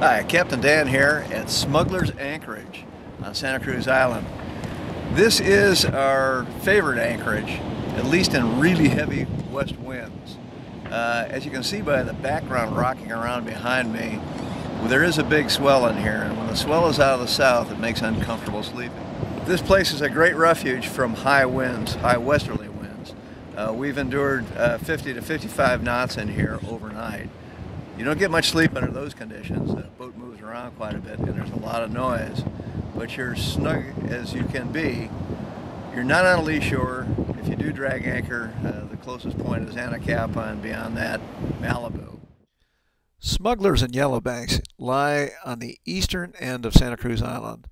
Hi, Captain Dan here at Smugglers Anchorage on Santa Cruz Island. This is our favorite anchorage, at least in really heavy west winds. As you can see by the background rocking around behind me, there is a big swell in here, and when the swell is out of the south, it makes uncomfortable sleeping. This place is a great refuge from high winds, high westerly winds. We've endured 50 to 55 knots in here overnight. You don't get much sleep under those conditions. The boat moves around quite a bit and there's a lot of noise, but you're snug as you can be. You're not on a lee shore. If you do drag anchor, the closest point is Capt, and beyond that, Malibu. Smugglers and Yellowbanks lie on the eastern end of Santa Cruz Island.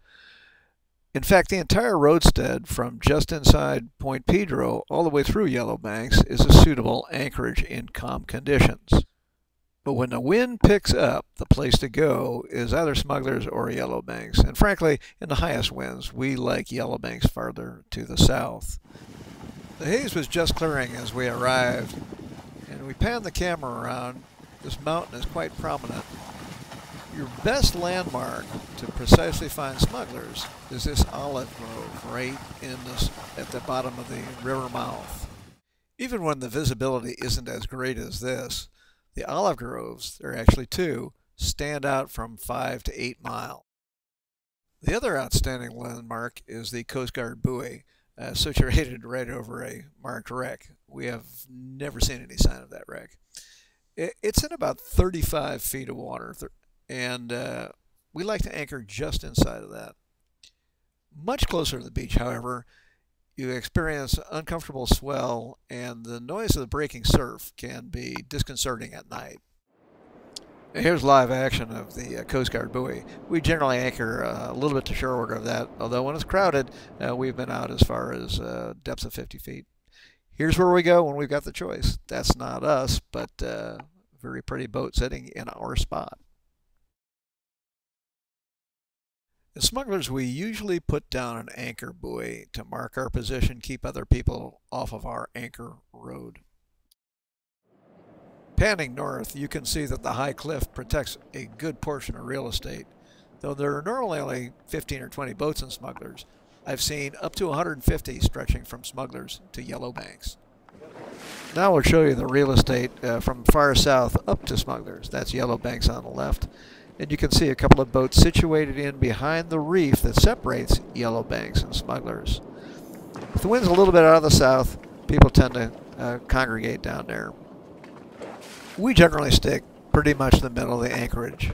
In fact, the entire roadstead from just inside Point Pedro all the way through Yellowbanks is a suitable anchorage in calm conditions. But when the wind picks up, the place to go is either Smugglers or Yellowbanks. And frankly, in the highest winds, we like Yellowbanks farther to the south. The haze was just clearing as we arrived, and we panned the camera around. This mountain is quite prominent. Your best landmark to precisely find smugglers is this olive grove right at the bottom of the river mouth. Even when the visibility isn't as great as this, the olive groves, there are actually two, stand out from 5 to 8 miles. The other outstanding landmark is the Coast Guard buoy, situated right over a marked wreck. We have never seen any sign of that wreck. It's in about 35 feet of water, and we like to anchor just inside of that. Much closer to the beach, however, you experience uncomfortable swell, and the noise of the breaking surf can be disconcerting at night. Here's live action of the Coast Guard buoy. We generally anchor a little bit to shoreward of that, although when it's crowded, we've been out as far as depths of 50 feet. Here's where we go when we've got the choice. That's not us, but a very pretty boat sitting in our spot. As smugglers, we usually put down an anchor buoy to mark our position, keep other people off of our anchor road. Panning north, you can see that the high cliff protects a good portion of real estate. Though there are normally only 15 or 20 boats in Smugglers, I've seen up to 150 stretching from Smugglers to Yellowbanks. Now we'll show you the real estate from far south up to Smugglers. That's Yellowbanks on the left. And you can see a couple of boats situated in behind the reef that separates Yellowbanks and Smugglers. If the wind's a little bit out of the south, people tend to congregate down there. We generally stick pretty much in the middle of the anchorage.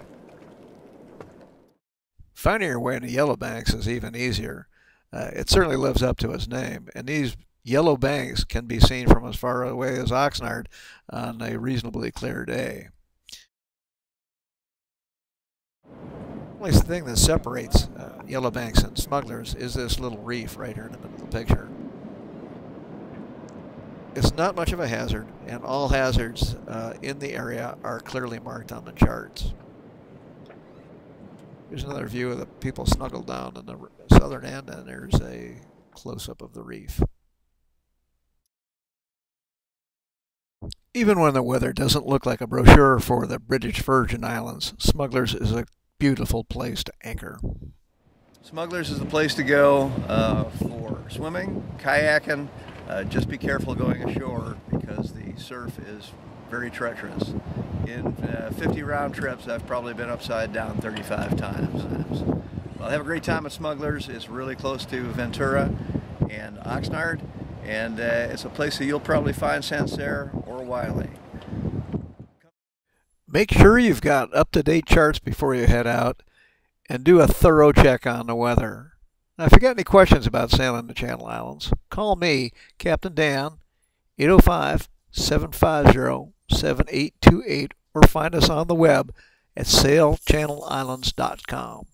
Finding your way into Yellowbanks is even easier. It certainly lives up to its name, and these Yellowbanks can be seen from as far away as Oxnard on a reasonably clear day. The only thing that separates Yellowbanks and Smugglers is this little reef right here in the middle of the picture. It's not much of a hazard, and all hazards in the area are clearly marked on the charts. Here's another view of the people snuggled down in the southern end, and there's a close-up of the reef. Even when the weather doesn't look like a brochure for the British Virgin Islands, Smugglers is a beautiful place to anchor. Smugglers is the place to go for swimming, kayaking. Just be careful going ashore because the surf is very treacherous. In 50 round trips, I've probably been upside down 35 times. Well, have a great time at Smugglers. It's really close to Ventura and Oxnard, and it's a place that you'll probably find Sancerre or Wiley. Make sure you've got up-to-date charts before you head out, and do a thorough check on the weather. Now, if you got any questions about sailing the Channel Islands, call me, Captain Dan, 805-750-7828, or find us on the web at sailchannelislands.com.